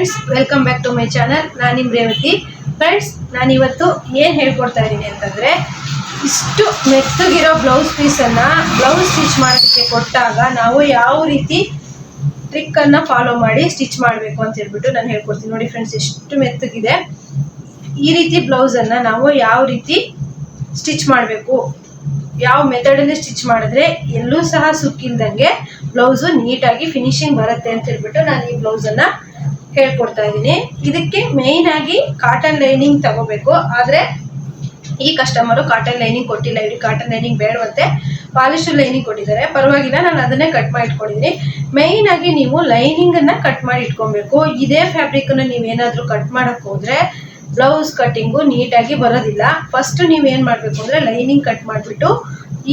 Friends, welcome back to my channel. ನಾನು ನಿಮ್ಮ Revathi. Friends, ನಾನು ಇವತ್ತು ಏನು ಹೇಳ್ಕೊಡ್ತಾ ಇದ್ದೀನಿ ಅಂತಂದರೆ, ಇಷ್ಟು ಮೆತ್ತಗಿರೋ ಬ್ಲೌಸ್ ಪೀಸನ್ನು ಬ್ಲೌಸ್ ಸ್ಟಿಚ್ ಮಾಡೋದಕ್ಕೆ ಕೊಟ್ಟಾಗ ನಾವು ಯಾವ ರೀತಿ ಟ್ರಿಕ್ಕನ್ನು ಫಾಲೋ ಮಾಡಿ ಸ್ಟಿಚ್ ಮಾಡಬೇಕು ಅಂತ ಹೇಳ್ಬಿಟ್ಟು ನಾನು ಹೇಳ್ಕೊಡ್ತೀನಿ. ನೋಡಿ ಫ್ರೆಂಡ್ಸ್, ಎಷ್ಟು ಮೆತ್ತಗಿದೆ. ಈ ರೀತಿ ಬ್ಲೌಸನ್ನು ನಾವು ಯಾವ ರೀತಿ ಸ್ಟಿಚ್ ಮಾಡಬೇಕು, ಯಾವ ಮೆಥಡಲ್ಲಿ ಸ್ಟಿಚ್ ಮಾಡಿದ್ರೆ ಎಲ್ಲೂ ಸಹ ಸುಕ್ಕಿಲ್ದಂಗೆ ಬ್ಲೌಸು ನೀಟಾಗಿ ಫಿನಿಶಿಂಗ್ ಬರುತ್ತೆ ಅಂತ ಹೇಳ್ಬಿಟ್ಟು ನಾನು ಈ ಬ್ಲೌಸನ್ನು ಹೇಳ್ಕೊಡ್ತಾ ಇದ್ದೀನಿ. ಇದಕ್ಕೆ ಮೇಯ್ನ್ ಆಗಿ ಕಾಟನ್ ಲೈನಿಂಗ್ ತಗೋಬೇಕು. ಆದರೆ ಈ ಕಸ್ಟಮರು ಕಾಟನ್ ಲೈನಿಂಗ್ ಕೊಟ್ಟಿಲ್ಲ, ಇವ್ರಿಗೆ ಕಾಟನ್ ಲೈನಿಂಗ್ ಬೇಡವಂತೆ, ಪಾಲಿಸ್ಟರ್ ಲೈನಿಂಗ್ ಕೊಟ್ಟಿದ್ದಾರೆ. ಪರವಾಗಿಲ್ಲ, ನಾನು ಅದನ್ನೇ ಕಟ್ ಮಾಡಿ ಇಟ್ಕೊಂಡಿದ್ದೀನಿ. ಮೇಯ್ನ್ ಆಗಿ ನೀವು ಲೈನಿಂಗನ್ನು ಕಟ್ ಮಾಡಿ ಇಟ್ಕೊಬೇಕು. ಇದೇ ಫ್ಯಾಬ್ರಿಕನ್ನು ನೀವೇನಾದರೂ ಕಟ್ ಮಾಡೋಕ್ಕೆ ಹೋದರೆ ಬ್ಲೌಸ್ ಕಟ್ಟಿಂಗು ನೀಟಾಗಿ ಬರೋದಿಲ್ಲ. ಫಸ್ಟ್ ನೀವೇನು ಮಾಡಬೇಕು ಅಂದರೆ ಲೈನಿಂಗ್ ಕಟ್ ಮಾಡಿಬಿಟ್ಟು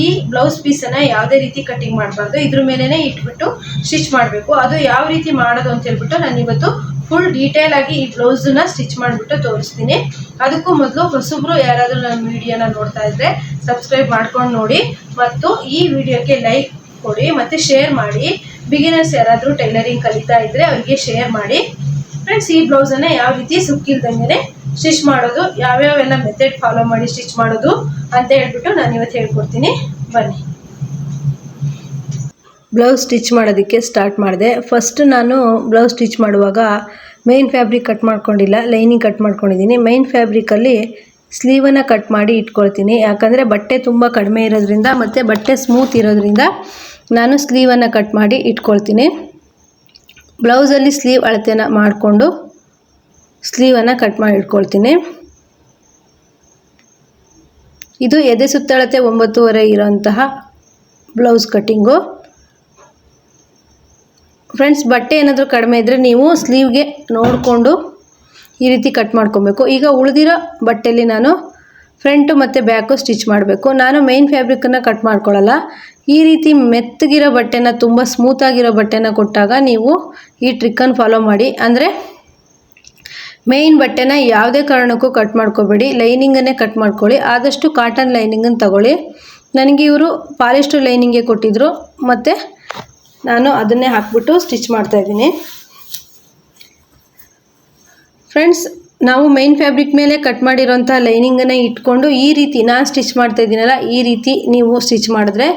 ಈ ಬ್ಲೌಸ್ ಪೀಸನ್ನು ಯಾವುದೇ ರೀತಿ ಕಟ್ಟಿಂಗ್ ಮಾಡಬಾರ್ದು, ಇದ್ರ ಮೇಲೇ ಇಟ್ಬಿಟ್ಟು ಸ್ಟಿಚ್ ಮಾಡಬೇಕು. ಅದು ಯಾವ ರೀತಿ ಮಾಡೋದು ಅಂತ ಹೇಳ್ಬಿಟ್ಟು ನಾನು ಇವತ್ತು ಫುಲ್ ಡೀಟೇಲ್ ಆಗಿ ಈ ಬ್ಲೌಸನ್ನ ಸ್ಟಿಚ್ ಮಾಡಿಬಿಟ್ಟು ತೋರಿಸ್ತೀನಿ. ಅದಕ್ಕೂ ಮೊದಲು ಹೊಸಬ್ರು ಯಾರಾದರೂ ನನ್ನ ವಿಡಿಯೋನ ನೋಡ್ತಾ ಇದ್ದರೆ ಸಬ್ಸ್ಕ್ರೈಬ್ ಮಾಡ್ಕೊಂಡು ನೋಡಿ, ಮತ್ತು ಈ ವಿಡಿಯೋಕ್ಕೆ ಲೈಕ್ ಕೊಡಿ ಮತ್ತು ಶೇರ್ ಮಾಡಿ. ಬಿಗಿನರ್ಸ್ ಯಾರಾದರೂ ಟೈಲರಿಂಗ್ ಕಲಿತಾ ಇದ್ದರೆ ಅವರಿಗೆ ಶೇರ್ ಮಾಡಿ. ಫ್ರೆಂಡ್ಸ್, ಈ ಬ್ಲೌಸನ್ನು ಯಾವ ರೀತಿ ಸುಕ್ಕಿಲ್ದಂಗೆ ಸ್ಟಿಚ್ ಮಾಡೋದು, ಯಾವ್ಯಾವೆಲ್ಲ ಮೆಥಡ್ ಫಾಲೋ ಮಾಡಿ ಸ್ಟಿಚ್ ಮಾಡೋದು ಅಂತ ಹೇಳ್ಬಿಟ್ಟು ನಾನು ಇವತ್ತು ಹೇಳ್ಕೊಡ್ತೀನಿ. ಬನ್ನಿ. ಬ್ಲೌಸ್ ಸ್ಟಿಚ್ ಮಾಡೋದಕ್ಕೆ ಸ್ಟಾರ್ಟ್ ಮಾಡಿದೆ. ಫಸ್ಟ್ ನಾನು ಬ್ಲೌಸ್ ಸ್ಟಿಚ್ ಮಾಡುವಾಗ ಮೈನ್ ಫ್ಯಾಬ್ರಿಕ್ ಕಟ್ ಮಾಡ್ಕೊಂಡಿಲ್ಲ, ಲೈನಿಂಗ್ ಕಟ್ ಮಾಡ್ಕೊಂಡಿದ್ದೀನಿ. ಮೈನ್ ಫ್ಯಾಬ್ರಿಕಲ್ಲಿ ಸ್ಲೀವನ್ನು ಕಟ್ ಮಾಡಿ ಇಟ್ಕೊಳ್ತೀನಿ. ಯಾಕಂದರೆ ಬಟ್ಟೆ ತುಂಬ ಕಡಿಮೆ ಇರೋದ್ರಿಂದ ಮತ್ತು ಬಟ್ಟೆ ಸ್ಮೂತ್ ಇರೋದ್ರಿಂದ ನಾನು ಸ್ಲೀವನ್ನು ಕಟ್ ಮಾಡಿ ಇಟ್ಕೊಳ್ತೀನಿ. ಬ್ಲೌಸಲ್ಲಿ ಸ್ಲೀವ್ ಅಳತೆನ ಮಾಡಿಕೊಂಡು ಸ್ಲೀವನ್ನು ಕಟ್ ಮಾಡಿ ಇಟ್ಕೊಳ್ತೀನಿ. ಇದು ಎದೆ ಸುತ್ತಳತೆ 9.5 ಇರೋಂತಹ ಬ್ಲೌಸ್ ಕಟ್ಟಿಂಗು. ಫ್ರೆಂಡ್ಸ್, ಬಟ್ಟೆ ಏನಾದರೂ ಕಡಿಮೆ ಇದ್ದರೆ ನೀವು ಸ್ಲೀವ್ಗೆ ನೋಡಿಕೊಂಡು ಈ ರೀತಿ ಕಟ್ ಮಾಡ್ಕೊಬೇಕು. ಈಗ ಉಳಿದಿರೋ ಬಟ್ಟೆಯಲ್ಲಿ ನಾನು ಫ್ರಂಟು ಮತ್ತು ಬ್ಯಾಕು ಸ್ಟಿಚ್ ಮಾಡಬೇಕು. ನಾನು ಮೈನ್ ಫ್ಯಾಬ್ರಿಕನ್ನು ಕಟ್ ಮಾಡ್ಕೊಳ್ಳಲ್ಲ. ಈ ರೀತಿ ಮೆತ್ತಗಿರೋ ಬಟ್ಟೆನ, ತುಂಬ ಸ್ಮೂತಾಗಿರೋ ಬಟ್ಟೆನ ಕೊಟ್ಟಾಗ ನೀವು ಈ ಟ್ರಿಕ್ಕನ್ನು ಫಾಲೋ ಮಾಡಿ. ಅಂದರೆ ಮೇಯ್ನ್ ಬಟ್ಟೆನ ಯಾವುದೇ ಕಾರಣಕ್ಕೂ ಕಟ್ ಮಾಡ್ಕೋಬೇಡಿ, ಲೈನಿಂಗನ್ನೇ ಕಟ್ ಮಾಡ್ಕೊಳ್ಳಿ. ಆದಷ್ಟು ಕಾಟನ್ ಲೈನಿಂಗನ್ನು ತಗೊಳ್ಳಿ. ನನಗೆ ಇವರು ಪಾಲಿಸ್ಟರ್ ಲೈನಿಂಗೇ ಕೊಟ್ಟಿದ್ದರು, ಮತ್ತು ನಾನು ಅದನ್ನೇ ಹಾಕ್ಬಿಟ್ಟು ಸ್ಟಿಚ್ ಮಾಡ್ತಾಯಿದ್ದೀನಿ. ಫ್ರೆಂಡ್ಸ್, ನಾವು ಮೈನ್ ಫ್ಯಾಬ್ರಿಕ್ ಮೇಲೆ ಕಟ್ ಮಾಡಿರೋಂಥ ಲೈನಿಂಗನ್ನು ಇಟ್ಕೊಂಡು ಈ ರೀತಿ ನಾನು ಸ್ಟಿಚ್ ಮಾಡ್ತಾಯಿದ್ದೀನಲ್ಲ, ಈ ರೀತಿ ನೀವು ಸ್ಟಿಚ್ ಮಾಡಿದ್ರೆ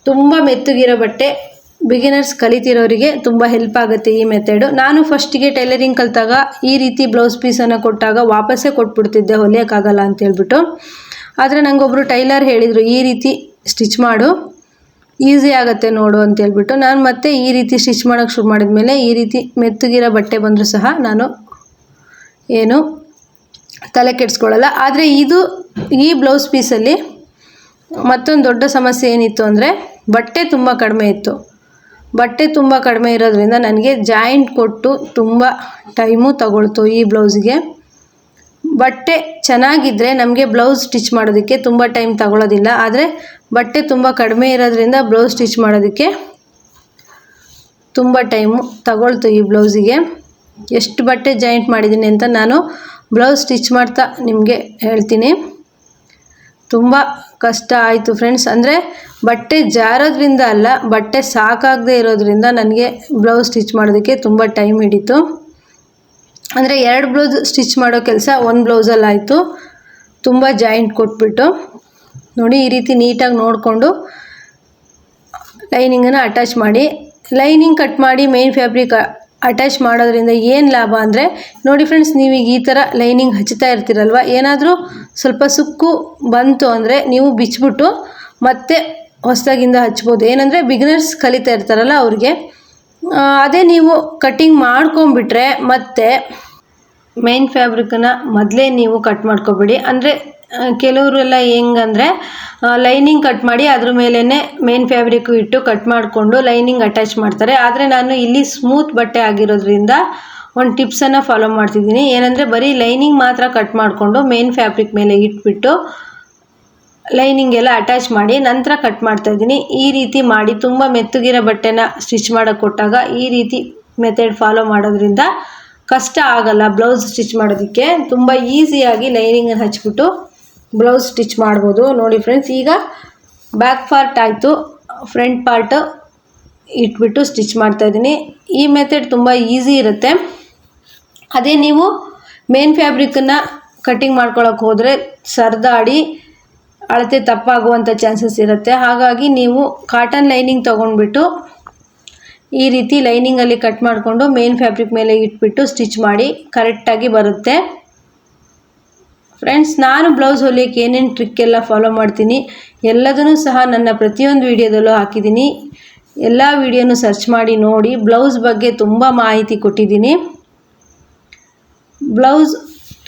ತುಂಬ ಮೆತ್ತಗಿರೋ ಬಟ್ಟೆ ಬಿಗಿನರ್ಸ್ ಕಲಿತಿರೋರಿಗೆ ತುಂಬ ಹೆಲ್ಪ್ ಆಗುತ್ತೆ ಈ ಮೆಥಡು. ನಾನು ಫಸ್ಟಿಗೆ ಟೈಲರಿಂಗ್ ಕಲಿತಾಗ ಈ ರೀತಿ ಬ್ಲೌಸ್ ಪೀಸನ್ನು ಕೊಟ್ಟಾಗ ವಾಪಸ್ಸೇ ಕೊಟ್ಬಿಡ್ತಿದ್ದೆ, ಹೊಲಿಯೋಕ್ಕಾಗಲ್ಲ ಅಂತ ಹೇಳ್ಬಿಟ್ಟು. ಆದರೆ ನನಗೊಬ್ಬರು ಟೈಲರ್ ಹೇಳಿದರು, ಈ ರೀತಿ ಸ್ಟಿಚ್ ಮಾಡು, ಈಸಿ ಆಗುತ್ತೆ ನೋಡು ಅಂತ ಹೇಳ್ಬಿಟ್ಟು. ನಾನು ಮತ್ತೆ ಈ ರೀತಿ ಸ್ಟಿಚ್ ಮಾಡೋಕ್ಕೆ ಶುರು ಮಾಡಿದ್ಮೇಲೆ ಈ ರೀತಿ ಮೆತ್ತಗಿರೋ ಬಟ್ಟೆ ಬಂದರೂ ಸಹ ನಾನು ಏನು ತಲೆ ಕೆಡಿಸ್ಕೊಳ್ಳಲ್ಲ. ಆದರೆ ಈ ಬ್ಲೌಸ್ ಪೀಸಲ್ಲಿ ಮತ್ತೊಂದು ದೊಡ್ಡ ಸಮಸ್ಯೆ ಏನಿತ್ತು ಅಂದರೆ ಬಟ್ಟೆ ತುಂಬ ಕಡಿಮೆ ಇತ್ತು. ಬಟ್ಟೆ ತುಂಬ ಕಡಿಮೆ ಇರೋದ್ರಿಂದ ನನಗೆ ಜಾಯಿಂಟ್ ಕೊಟ್ಟು ತುಂಬ ಟೈಮು ತಗೊಳ್ತು ಈ ಬ್ಲೌಸ್ಗೆ. ಬಟ್ಟೆ ಚೆನ್ನಾಗಿದ್ದರೆ ನಮಗೆ ಬ್ಲೌಸ್ ಸ್ಟಿಚ್ ಮಾಡೋದಕ್ಕೆ ತುಂಬ ಟೈಮ್ ತಗೊಳ್ಳೋದಿಲ್ಲ. ಆದರೆ ಬಟ್ಟೆ ತುಂಬ ಕಡಿಮೆ ಇರೋದ್ರಿಂದ ಬ್ಲೌಸ್ ಸ್ಟಿಚ್ ಮಾಡೋದಕ್ಕೆ ತುಂಬ ಟೈಮು ತಗೊಳ್ತು ಈ ಬ್ಲೌಸಿಗೆ. ಎಷ್ಟು ಬಟ್ಟೆ ಜಾಯಿಂಟ್ ಮಾಡಿದ್ದೀನಿ ಅಂತ ನಾನು ಬ್ಲೌಸ್ ಸ್ಟಿಚ್ ಮಾಡ್ತಾ ನಿಮಗೆ ಹೇಳ್ತೀನಿ. ತುಂಬ ಕಷ್ಟ ಆಯಿತು ಫ್ರೆಂಡ್ಸ್. ಅಂದರೆ ಬಟ್ಟೆ ಜಾರೋದ್ರಿಂದ ಅಲ್ಲ, ಬಟ್ಟೆ ಸಾಕಾಗದೇ ಇರೋದ್ರಿಂದ ನನಗೆ ಬ್ಲೌಸ್ ಸ್ಟಿಚ್ ಮಾಡೋದಕ್ಕೆ ತುಂಬ ಟೈಮ್ ಹಿಡಿತು. ಅಂದರೆ 2 ಬ್ಲೌಸ್ ಸ್ಟಿಚ್ ಮಾಡೋ ಕೆಲಸ 1 ಬ್ಲೌಸಲ್ಲಿ ಆಯಿತು. ತುಂಬ ಜಾಯಿಂಟ್ ಕೊಟ್ಬಿಟ್ಟು ನೋಡಿ, ಈ ರೀತಿ ನೀಟಾಗಿ ನೋಡಿಕೊಂಡು ಲೈನಿಂಗನ್ನು ಅಟ್ಯಾಚ್ ಮಾಡಿ. ಲೈನಿಂಗ್ ಕಟ್ ಮಾಡಿ ಮೈನ್ ಫ್ಯಾಬ್ರಿಕ್ ಅಟ್ಯಾಚ್ ಮಾಡೋದ್ರಿಂದ ಏನು ಲಾಭ ಅಂದರೆ, ನೋಡಿ ಫ್ರೆಂಡ್ಸ್, ನೀವೀಗ ಈ ಥರ ಲೈನಿಂಗ್ ಹಚ್ತಾ ಇರ್ತೀರಲ್ವ, ಏನಾದರೂ ಸ್ವಲ್ಪ ಸುಕ್ಕು ಬಂತು ಅಂದರೆ ನೀವು ಬಿಚ್ಚಿಬಿಟ್ಟು ಮತ್ತೆ ಹೊಸದಾಗಿಂದ ಹಚ್ಬೋದು. ಏನಂದರೆ ಬಿಗಿನರ್ಸ್ ಕಲಿತಾ ಇರ್ತಾರಲ್ಲ ಅವ್ರಿಗೆ. ಅದೇ ನೀವು ಕಟ್ಟಿಂಗ್ ಮಾಡ್ಕೊಂಬಿಟ್ರೆ ಮತ್ತೆ ಮೈನ್ ಫ್ಯಾಬ್ರಿಕನ್ನು ಮೊದಲೇ ನೀವು ಕಟ್ ಮಾಡ್ಕೊಬೇಡಿ. ಅಂದರೆ ಕೆಲವರೆಲ್ಲ ಹೆಂಗಂದರೆ ಲೈನಿಂಗ್ ಕಟ್ ಮಾಡಿ ಅದ್ರ ಮೇಲೇ ಮೈನ್ ಫ್ಯಾಬ್ರಿಕ್ಕು ಇಟ್ಟು ಕಟ್ ಮಾಡಿಕೊಂಡು ಲೈನಿಂಗ್ ಅಟ್ಯಾಚ್ ಮಾಡ್ತಾರೆ. ಆದರೆ ನಾನು ಇಲ್ಲಿ ಸ್ಮೂತ್ ಬಟ್ಟೆ ಆಗಿರೋದ್ರಿಂದ ಒಂದು ಟಿಪ್ಸನ್ನು ಫಾಲೋ ಮಾಡ್ತಿದ್ದೀನಿ. ಏನಂದರೆ ಬರೀ ಲೈನಿಂಗ್ ಮಾತ್ರ ಕಟ್ ಮಾಡಿಕೊಂಡು ಮೈನ್ ಫ್ಯಾಬ್ರಿಕ್ ಮೇಲೆ ಇಟ್ಬಿಟ್ಟು ಲೈನಿಂಗ್ ಎಲ್ಲ ಅಟ್ಯಾಚ್ ಮಾಡಿ ನಂತರ ಕಟ್ ಮಾಡ್ತಾಯಿದ್ದೀನಿ. ಈ ರೀತಿ ಮಾಡಿ ತುಂಬ ಮೆತ್ತಗಿರೋ ಬಟ್ಟೆನ ಸ್ಟಿಚ್ ಮಾಡೋಕ್ಕೆ ಕೊಟ್ಟಾಗ ಈ ರೀತಿ ಮೆಥಡ್ ಫಾಲೋ ಮಾಡೋದ್ರಿಂದ ಕಷ್ಟ ಆಗಲ್ಲ ಬ್ಲೌಸ್ ಸ್ಟಿಚ್ ಮಾಡೋದಕ್ಕೆ. ತುಂಬ ಈಸಿಯಾಗಿ ಲೈನಿಂಗನ್ನು ಹಚ್ಬಿಟ್ಟು ಬ್ಲೌಸ್ ಸ್ಟಿಚ್ ಮಾಡ್ಬೋದು. ನೋಡಿ ಫ್ರೆಂಡ್ಸ್, ಈಗ ಬ್ಯಾಕ್ ಪಾರ್ಟ್ ಆಯಿತು, ಫ್ರಂಟ್ ಪಾರ್ಟ್ ಇಟ್ಬಿಟ್ಟು ಸ್ಟಿಚ್ ಮಾಡ್ತಾಯಿದ್ದೀನಿ. ಈ ಮೆಥಡ್ ತುಂಬ ಈಸಿ ಇರುತ್ತೆ. ಅದೇ ನೀವು ಮೇನ್ ಫ್ಯಾಬ್ರಿಕನ್ನು ಕಟ್ಟಿಂಗ್ ಮಾಡ್ಕೊಳ್ಳೋಕೆ ಹೋದರೆ ಸರಿದಾಡಿ ಅಳತೆ ತಪ್ಪಾಗುವಂಥ ಚಾನ್ಸಸ್ ಇರುತ್ತೆ. ಹಾಗಾಗಿ ನೀವು ಕಾಟನ್ ಲೈನಿಂಗ್ ತೊಗೊಂಡ್ಬಿಟ್ಟು ಈ ರೀತಿ ಲೈನಿಂಗಲ್ಲಿ ಕಟ್ ಮಾಡಿಕೊಂಡು ಮೇನ್ ಫ್ಯಾಬ್ರಿಕ್ ಮೇಲೆ ಇಟ್ಬಿಟ್ಟು ಸ್ಟಿಚ್ ಮಾಡಿ ಕರೆಕ್ಟಾಗಿ ಬರುತ್ತೆ. ಫ್ರೆಂಡ್ಸ್, ನಾನು ಬ್ಲೌಸ್ ಹೊಲಿಯೋಕ್ಕೆ ಏನೇನು ಟ್ರಿಕ್ ಎಲ್ಲ ಫಾಲೋ ಮಾಡ್ತೀನಿ ಎಲ್ಲದನ್ನೂ ಸಹ ನನ್ನ ಪ್ರತಿಯೊಂದು ವಿಡಿಯೋದಲ್ಲೂ ಹಾಕಿದ್ದೀನಿ. ಎಲ್ಲ ವಿಡಿಯೋನು ಸರ್ಚ್ ಮಾಡಿ ನೋಡಿ. ಬ್ಲೌಸ್ ಬಗ್ಗೆ ತುಂಬ ಮಾಹಿತಿ ಕೊಟ್ಟಿದ್ದೀನಿ. ಬ್ಲೌಸ್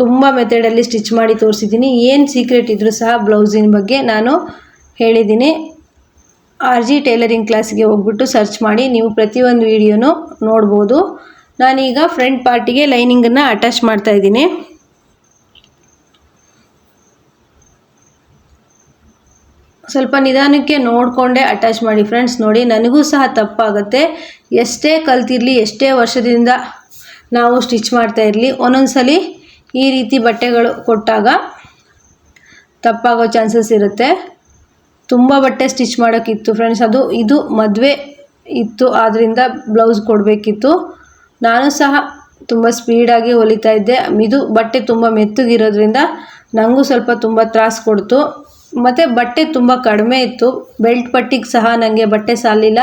ತುಂಬ ಮೆಥಡಲ್ಲಿ ಸ್ಟಿಚ್ ಮಾಡಿ ತೋರಿಸಿದ್ದೀನಿ. ಏನು ಸೀಕ್ರೆಟ್ ಇದ್ದರೂ ಸಹ ಬ್ಲೌಸಿನ ಬಗ್ಗೆ ನಾನು ಹೇಳಿದ್ದೀನಿ. RG ಟೈಲರಿಂಗ್ ಕ್ಲಾಸ್ಗೆ ಹೋಗ್ಬಿಟ್ಟು ಸರ್ಚ್ ಮಾಡಿ ನೀವು ಪ್ರತಿಯೊಂದು ವಿಡಿಯೋನು ನೋಡ್ಬೋದು. ನಾನೀಗ ಫ್ರಂಟ್ ಪಾರ್ಟಿಗೆ ಲೈನಿಂಗನ್ನು ಅಟ್ಯಾಚ್ ಮಾಡ್ತಾಯಿದ್ದೀನಿ. ಸ್ವಲ್ಪ ನಿಧಾನಕ್ಕೆ ನೋಡಿಕೊಂಡೇ ಅಟ್ಯಾಚ್ ಮಾಡಿ ಫ್ರೆಂಡ್ಸ್. ನೋಡಿ, ನನಗೂ ಸಹ ತಪ್ಪಾಗುತ್ತೆ. ಎಷ್ಟೇ ಕಲ್ತಿರಲಿ, ಎಷ್ಟೇ ವರ್ಷದಿಂದ ನಾವು ಸ್ಟಿಚ್ ಮಾಡ್ತಾ ಇರಲಿ, ಒಂದೊಂದ್ಸಲಿ ಈ ರೀತಿ ಬಟ್ಟೆಗಳು ಕೊಟ್ಟಾಗ ತಪ್ಪಾಗೋ ಚಾನ್ಸಸ್ ಇರುತ್ತೆ. ತುಂಬ ಬಟ್ಟೆ ಸ್ಟಿಚ್ ಮಾಡೋಕ್ಕಿತ್ತು ಫ್ರೆಂಡ್ಸ್. ಇದು ಮದುವೆ ಇತ್ತು, ಆದ್ದರಿಂದ ಬ್ಲೌಸ್ ಕೊಡಬೇಕಿತ್ತು. ನಾನು ಸಹ ತುಂಬ ಸ್ಪೀಡಾಗಿ ಹೊಲಿತಾ ಇದ್ದೆ. ಇದು ಬಟ್ಟೆ ತುಂಬ ಮೆತ್ತಗಿರೋದ್ರಿಂದ ನನಗೂ ಸ್ವಲ್ಪ ತುಂಬ ತ್ರಾಸು ಕೊಡ್ತು. ಮತ್ತು ಬಟ್ಟೆ ತುಂಬ ಕಡಿಮೆ ಇತ್ತು. ಬೆಲ್ಟ್ ಪಟ್ಟಿಗೆ ಸಹ ನನಗೆ ಬಟ್ಟೆ ಸಾಲಿಲ್ಲ,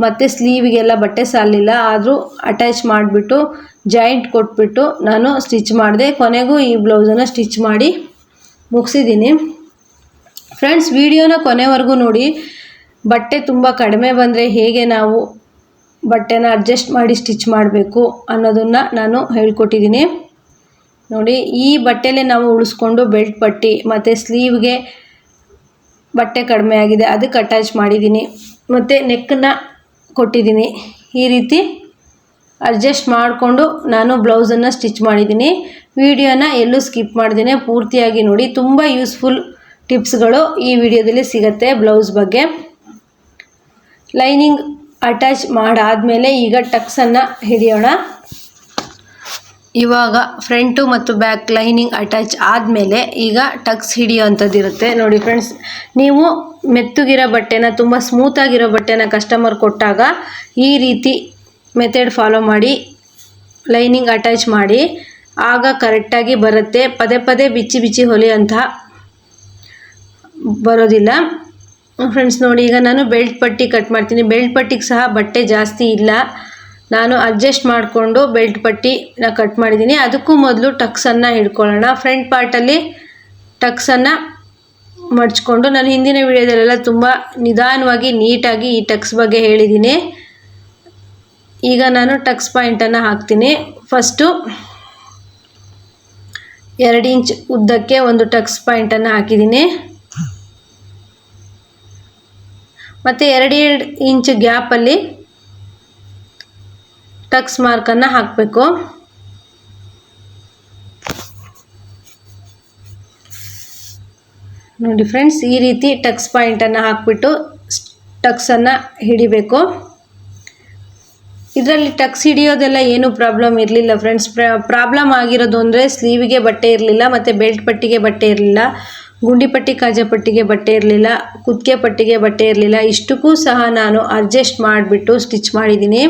ಮತ್ತು ಸ್ಲೀವಿಗೆಲ್ಲ ಬಟ್ಟೆ ಸಾಲಿಲ್ಲ. ಆದರೂ ಅಟ್ಯಾಚ್ ಮಾಡಿಬಿಟ್ಟು ಜಾಯಿಂಟ್ ಕೊಟ್ಬಿಟ್ಟು ನಾನು ಸ್ಟಿಚ್ ಮಾಡಿದೆ. ಕೊನೆಗೂ ಈ ಬ್ಲೌಸನ್ನು ಸ್ಟಿಚ್ ಮಾಡಿ ಮುಗಿಸಿದ್ದೀನಿ. ಫ್ರೆಂಡ್ಸ್, ವಿಡಿಯೋನ ಕೊನೆವರೆಗೂ ನೋಡಿ. ಬಟ್ಟೆ ತುಂಬ ಕಡಿಮೆ ಬಂದರೆ ಹೇಗೆ ನಾವು ಬಟ್ಟೆನ ಅಡ್ಜಸ್ಟ್ ಮಾಡಿ ಸ್ಟಿಚ್ ಮಾಡಬೇಕು ಅನ್ನೋದನ್ನು ನಾನು ಹೇಳ್ಕೊಟ್ಟಿದ್ದೀನಿ. ನೋಡಿ, ಈ ಬಟ್ಟೆಲೇ ನಾವು ಉಳಿಸ್ಕೊಂಡು ಬೆಲ್ಟ್ ಪಟ್ಟಿ ಮತ್ತು ಸ್ಲೀವ್ಗೆ ಬಟ್ಟೆ ಕಡಿಮೆ ಆಗಿದೆ, ಅದಕ್ಕೆ ಅಟ್ಯಾಚ್ ಮಾಡಿದ್ದೀನಿ. ಮತ್ತು ನೆಕ್ಕನ್ನು ಕೊಟ್ಟಿದ್ದೀನಿ. ಈ ರೀತಿ ಅಡ್ಜಸ್ಟ್ ಮಾಡಿಕೊಂಡು ನಾನು ಬ್ಲೌಸನ್ನು ಸ್ಟಿಚ್ ಮಾಡಿದ್ದೀನಿ. ವಿಡಿಯೋನ ಎಲ್ಲೂ ಸ್ಕಿಪ್ ಮಾಡ್ದೇನೆ ಪೂರ್ತಿಯಾಗಿ ನೋಡಿ. ತುಂಬ ಯೂಸ್ಫುಲ್ ಟಿಪ್ಸ್ಗಳು ಈ ವಿಡಿಯೋದಲ್ಲಿ ಸಿಗುತ್ತೆ ಬ್ಲೌಸ್ ಬಗ್ಗೆ. ಲೈನಿಂಗ್ ಅಟ್ಯಾಚ್ ಮಾಡಾದಮೇಲೆ ಈಗ ಟಕ್ಸನ್ನು ಹಿಡಿಯೋಣ. ಇವಾಗ ಫ್ರಂಟು ಮತ್ತು ಬ್ಯಾಕ್ ಲೈನಿಂಗ್ ಅಟ್ಯಾಚ್ ಆದಮೇಲೆ ಈಗ ಟಕ್ಸ್ ಹಿಡಿಯೋವಂಥದ್ದು ಇರುತ್ತೆ. ನೋಡಿ ಫ್ರೆಂಡ್ಸ್, ನೀವು ಮೆತ್ತಗಿರೋ ಬಟ್ಟೆನ, ತುಂಬ ಸ್ಮೂತಾಗಿರೋ ಬಟ್ಟೆನ ಕಸ್ಟಮರ್ ಕೊಟ್ಟಾಗ ಈ ರೀತಿ ಮೆಥಡ್ ಫಾಲೋ ಮಾಡಿ ಲೈನಿಂಗ್ ಅಟ್ಯಾಚ್ ಮಾಡಿ, ಆಗ ಕರೆಕ್ಟಾಗಿ ಬರುತ್ತೆ. ಪದೇ ಪದೇ ಬಿಚ್ಚಿ ಬಿಚ್ಚಿ ಹೊಲಿಯೋಂತಹ ಬರೋದಿಲ್ಲ ಫ್ರೆಂಡ್ಸ್. ನೋಡಿ, ಈಗ ನಾನು ಬೆಲ್ಟ್ ಪಟ್ಟಿ ಕಟ್ ಮಾಡ್ತೀನಿ. ಬೆಲ್ಟ್ ಪಟ್ಟಿಗೆ ಸಹ ಬಟ್ಟೆ ಜಾಸ್ತಿ ಇಲ್ಲ, ನಾನು ಅಡ್ಜಸ್ಟ್ ಮಾಡಿಕೊಂಡು ಬೆಲ್ಟ್ ಪಟ್ಟಿನ ಕಟ್ ಮಾಡಿದ್ದೀನಿ. ಅದಕ್ಕೂ ಮೊದಲು ಟಕ್ಸನ್ನು ಹಿಡ್ಕೊಳ್ಳೋಣ. ಫ್ರಂಟ್ ಪಾರ್ಟಲ್ಲಿ ಟಕ್ಸನ್ನು ಮಡ್ಚ್ಕೊಂಡು, ನಾನು ಹಿಂದಿನ ವಿಡಿಯೋದಲ್ಲೆಲ್ಲ ತುಂಬ ನಿಧಾನವಾಗಿ ನೀಟಾಗಿ ಈ ಟಕ್ಸ್ ಬಗ್ಗೆ ಹೇಳಿದ್ದೀನಿ. ಈಗ ನಾನು ಟಕ್ಸ್ ಪಾಯಿಂಟನ್ನು ಹಾಕ್ತೀನಿ. ಫಸ್ಟು 2 ಇಂಚ್ ಉದ್ದಕ್ಕೆ ಒಂದು ಟಕ್ಸ್ ಪಾಯಿಂಟನ್ನು ಹಾಕಿದ್ದೀನಿ. ಮತ್ತು 2 ಇಂಚ್ ಗ್ಯಾಪಲ್ಲಿ ಟಕ್ಸ್ ಮಾರ್ಕನ್ನು ಹಾಕಬೇಕು. ನೋಡಿ ಫ್ರೆಂಡ್ಸ್, ಈ ರೀತಿ ಟಕ್ಸ್ ಪಾಯಿಂಟನ್ನು ಹಾಕಿಬಿಟ್ಟು ಟಕ್ಸನ್ನು ಹಿಡಿಬೇಕು. ಇದರಲ್ಲಿ ಟಕ್ಸ್ ಹಿಡಿಯೋದೆಲ್ಲ ಏನೂ ಪ್ರಾಬ್ಲಮ್ ಇರಲಿಲ್ಲ ಫ್ರೆಂಡ್ಸ್. ಪ್ರಾಬ್ಲಮ್ ಆಗಿರೋದು ಅಂದರೆ ಸ್ಲೀವಿಗೆ ಬಟ್ಟೆ ಇರಲಿಲ್ಲ, ಮತ್ತು ಬೆಲ್ಟ್ ಪಟ್ಟಿಗೆ ಬಟ್ಟೆ ಇರಲಿಲ್ಲ, ಗುಂಡಿ ಪಟ್ಟಿ ಕಾಜಾ ಪಟ್ಟಿಗೆ ಬಟ್ಟೆ ಇರಲಿಲ್ಲ, ಕುತ್ತಿಗೆ ಪಟ್ಟಿಗೆ ಬಟ್ಟೆ ಇರಲಿಲ್ಲ. ಇಷ್ಟಕ್ಕೂ ಸಹ ನಾನು ಅಡ್ಜಸ್ಟ್ ಮಾಡಿಬಿಟ್ಟು ಸ್ಟಿಚ್ ಮಾಡಿದ್ದೀನಿ.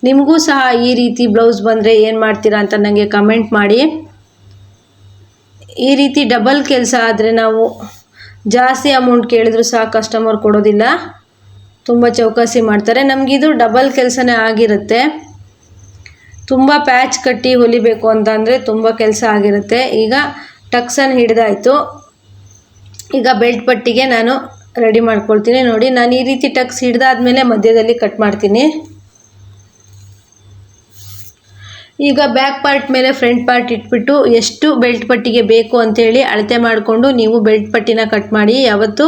ನಿಮಗೂ ಸಹ ಈ ರೀತಿ ಬ್ಲೌಸ್ ಬಂದರೆ ಏನು ಮಾಡ್ತೀರಾ ಅಂತ ನನಗೆ ಕಮೆಂಟ್ ಮಾಡಿ. ಈ ರೀತಿ ಡಬಲ್ ಕೆಲಸ ಆದರೆ ನಾವು ಜಾಸ್ತಿ ಅಮೌಂಟ್ ಕೇಳಿದ್ರು ಸಹ ಕಸ್ಟಮರ್ ಕೊಡೋದಿಲ್ಲ, ತುಂಬ ಚೌಕಾಸಿ ಮಾಡ್ತಾರೆ. ನಮಗಿದು ಡಬಲ್ ಕೆಲಸನೇ ಆಗಿರುತ್ತೆ. ತುಂಬ ಪ್ಯಾಚ್ ಕಟ್ಟಿ ಹೊಲಿಬೇಕು ಅಂತಂದರೆ ತುಂಬ ಕೆಲಸ ಆಗಿರುತ್ತೆ. ಈಗ ಟಕ್ಸನ್ನು ಹಿಡಿದಾಯಿತು. ಈಗ ಬೆಲ್ಟ್ ಪಟ್ಟಿಗೆ ನಾನು ರೆಡಿ ಮಾಡ್ಕೊಳ್ತೀನಿ. ನೋಡಿ, ನಾನು ಈ ರೀತಿ ಟಕ್ಸ್ ಹಿಡಿದಾದ್ಮೇಲೆ ಮಧ್ಯದಲ್ಲಿ ಕಟ್ ಮಾಡ್ತೀನಿ. ಈಗ ಬ್ಯಾಕ್ ಪಾರ್ಟ್ ಮೇಲೆ ಫ್ರಂಟ್ ಪಾರ್ಟ್ ಇಟ್ಬಿಟ್ಟು ಎಷ್ಟು ಬೆಲ್ಟ್ ಪಟ್ಟಿಗೆ ಬೇಕು ಅಂತೇಳಿ ಅಳತೆ ಮಾಡಿಕೊಂಡು ನೀವು ಬೆಲ್ಟ್ ಪಟ್ಟಿನ ಕಟ್ ಮಾಡಿ. ಯಾವತ್ತೂ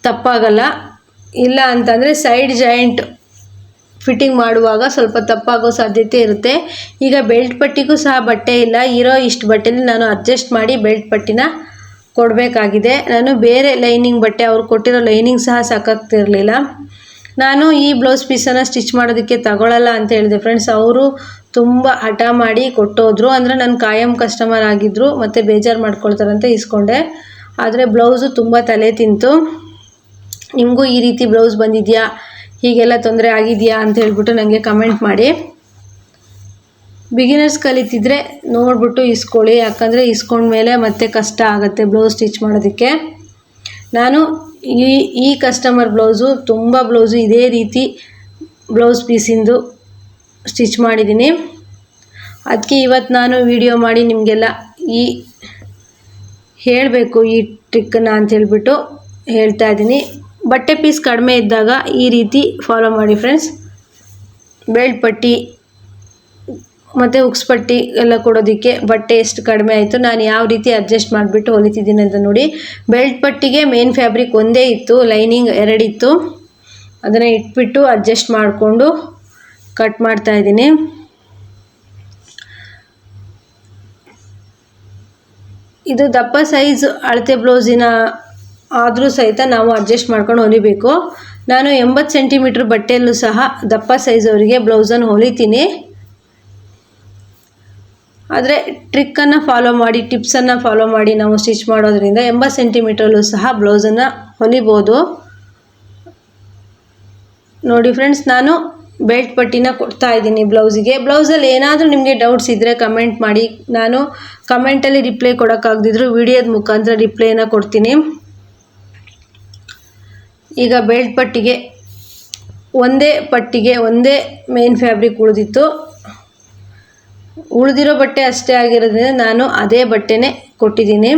ತಪ್ಪಾಗಲ್ಲ. ಇಲ್ಲ ಅಂತಂದರೆ ಸೈಡ್ ಜಾಯಿಂಟ್ ಫಿಟ್ಟಿಂಗ್ ಮಾಡುವಾಗ ಸ್ವಲ್ಪ ತಪ್ಪಾಗೋ ಸಾಧ್ಯತೆ ಇರುತ್ತೆ. ಈಗ ಬೆಲ್ಟ್ ಪಟ್ಟಿಗೂ ಸಹ ಬಟ್ಟೆ ಇಲ್ಲ, ಇರೋ ಇಷ್ಟು ಬಟ್ಟೆಲಿ ನಾನು ಅಡ್ಜಸ್ಟ್ ಮಾಡಿ ಬೆಲ್ಟ್ ಪಟ್ಟಿನ ಕೊಡಬೇಕಾಗಿದೆ. ನಾನು ಬೇರೆ ಲೈನಿಂಗ್ ಬಟ್ಟೆ ಅವ್ರು ಕೊಟ್ಟಿರೋ ಲೈನಿಂಗ್ ಸಹ ಸಾಕಾಗ್ತಿರಲಿಲ್ಲ. ನಾನು ಈ ಬ್ಲೌಸ್ ಪೀಸನ್ನು ಸ್ಟಿಚ್ ಮಾಡೋದಕ್ಕೆ ತಗೊಳ್ಳಲ್ಲ ಅಂತ ಹೇಳಿದೆ ಫ್ರೆಂಡ್ಸ್. ಅವರು ತುಂಬ ಹಠ ಮಾಡಿ ಕೊಟ್ಟೋದ್ರು. ಅಂದರೆ ನನ್ನ ಕಾಯಂ ಕಸ್ಟಮರ್ ಆಗಿದ್ದರು, ಮತ್ತು ಬೇಜಾರು ಮಾಡ್ಕೊಳ್ತಾರಂತೆ ಇಸ್ಕೊಂಡೆ. ಆದರೆ ಬ್ಲೌಸು ತುಂಬ ತಲೆ ತಿಂತು. ನಿಮಗೂ ಈ ರೀತಿ ಬ್ಲೌಸ್ ಬಂದಿದೆಯಾ, ಹೀಗೆಲ್ಲ ತೊಂದರೆ ಆಗಿದೆಯಾ ಅಂತ ಹೇಳ್ಬಿಟ್ಟು ನನಗೆ ಕಮೆಂಟ್ ಮಾಡಿ. ಬಿಗಿನರ್ಸ್ ಕಲಿತಿದ್ರೆ ನೋಡಿಬಿಟ್ಟು ಇಸ್ಕೊಳ್ಳಿ, ಯಾಕಂದರೆ ಇಸ್ಕೊಂಡ್ಮೇಲೆ ಮತ್ತೆ ಕಷ್ಟ ಆಗುತ್ತೆ ಬ್ಲೌಸ್ ಸ್ಟಿಚ್ ಮಾಡೋದಕ್ಕೆ. ನಾನು ಈ ಕಸ್ಟಮರ್ ಬ್ಲೌಸು ತುಂಬ ಬ್ಲೌಸು ಇದೇ ರೀತಿ ಬ್ಲೌಸ್ ಪೀಸಿಂದು ಸ್ಟಿಚ್ ಮಾಡಿದ್ದೀನಿ. ಅದಕ್ಕೆ ಇವತ್ತು ನಾನು ವಿಡಿಯೋ ಮಾಡಿ ನಿಮಗೆಲ್ಲ ಹೇಳಬೇಕು ಈ ಟ್ರಿಕ್ಕನ್ನು ಅಂತ ಹೇಳ್ಬಿಟ್ಟು ಹೇಳ್ತಾ ಇದ್ದೀನಿ. ಬಟ್ಟೆ ಪೀಸ್ ಕಡಿಮೆ ಇದ್ದಾಗ ಈ ರೀತಿ ಫಾಲೋ ಮಾಡಿ ಫ್ರೆಂಡ್ಸ್. ಬೆಲ್ಟ್ ಪಟ್ಟಿ ಮತ್ತು ಉಕ್ಸ್ ಪಟ್ಟಿ ಎಲ್ಲ ಕೊಡೋದಕ್ಕೆ ಬಟ್ಟೆ ಎಷ್ಟು ಕಡಿಮೆ ಆಯಿತು, ನಾನು ಯಾವ ರೀತಿ ಅಡ್ಜಸ್ಟ್ ಮಾಡಿಬಿಟ್ಟು ಹೊಲಿತಿದ್ದೀನಿ ಅಂತ ನೋಡಿ. ಬೆಲ್ಟ್ ಪಟ್ಟಿಗೆ ಮೇನ್ ಫ್ಯಾಬ್ರಿಕ್ ಒಂದೇ ಇತ್ತು, ಲೈನಿಂಗ್ 2 ಇತ್ತು. ಅದನ್ನು ಇಟ್ಬಿಟ್ಟು ಅಡ್ಜಸ್ಟ್ ಮಾಡಿಕೊಂಡು ಕಟ್ ಮಾಡ್ತಾಯಿದ್ದೀನಿ. ಇದು ದಪ್ಪ ಸೈಜ್ ಅಳತೆ ಬ್ಲೌಸಿನ ಆದರೂ ಸಹಿತ ನಾವು ಅಡ್ಜಸ್ಟ್ ಮಾಡ್ಕೊಂಡು ಹೊಲಿಬೇಕು. ನಾನು 80 ಸೆಂಟಿಮೀಟ್ರ್ ಬಟ್ಟೆಯಲ್ಲೂ ಸಹ ದಪ್ಪ ಸೈಜ್ ಅವರಿಗೆ ಬ್ಲೌಸನ್ನು ಹೊಲಿತೀನಿ. ಆದರೆ ಟ್ರಿಕ್ಕನ್ನು ಫಾಲೋ ಮಾಡಿ, ಟಿಪ್ಸನ್ನು ಫಾಲೋ ಮಾಡಿ ನಾವು ಸ್ಟಿಚ್ ಮಾಡೋದ್ರಿಂದ 80 ಸೆಂಟಿಮೀಟ್ರಲ್ಲೂ ಸಹ ಬ್ಲೌಸನ್ನು ಹೊಲಿಬೋದು. ನೋಡಿ ಫ್ರೆಂಡ್ಸ್, ನಾನು ಬೆಲ್ಟ್ ಪಟ್ಟಿನ ಕೊಡ್ತಾ ಇದ್ದೀನಿ ಬ್ಲೌಸಿಗೆ. ಬ್ಲೌಸಲ್ಲಿ ಏನಾದರೂ ನಿಮಗೆ ಡೌಟ್ಸ್ ಇದ್ದರೆ ಕಮೆಂಟ್ ಮಾಡಿ. ನಾನು ಕಮೆಂಟಲ್ಲಿ ರಿಪ್ಲೈ ಕೊಡೋಕ್ಕಾಗದಿದ್ರು ವಿಡಿಯೋದ ಮುಖಾಂತರ ರಿಪ್ಲೈನ ಕೊಡ್ತೀನಿ. ಈಗ ಬೆಲ್ಟ್ ಪಟ್ಟಿಗೆ ಒಂದೇ ಮೇನ್ ಫ್ಯಾಬ್ರಿಕ್ ಉಳಿದಿರೋ ಬಟ್ಟೆ ಅಷ್ಟೇ ಆಗಿರೋದ್ರಿಂದ ನಾನು ಅದೇ ಬಟ್ಟೆನೇ ಕೊಟ್ಟಿದ್ದೀನಿ.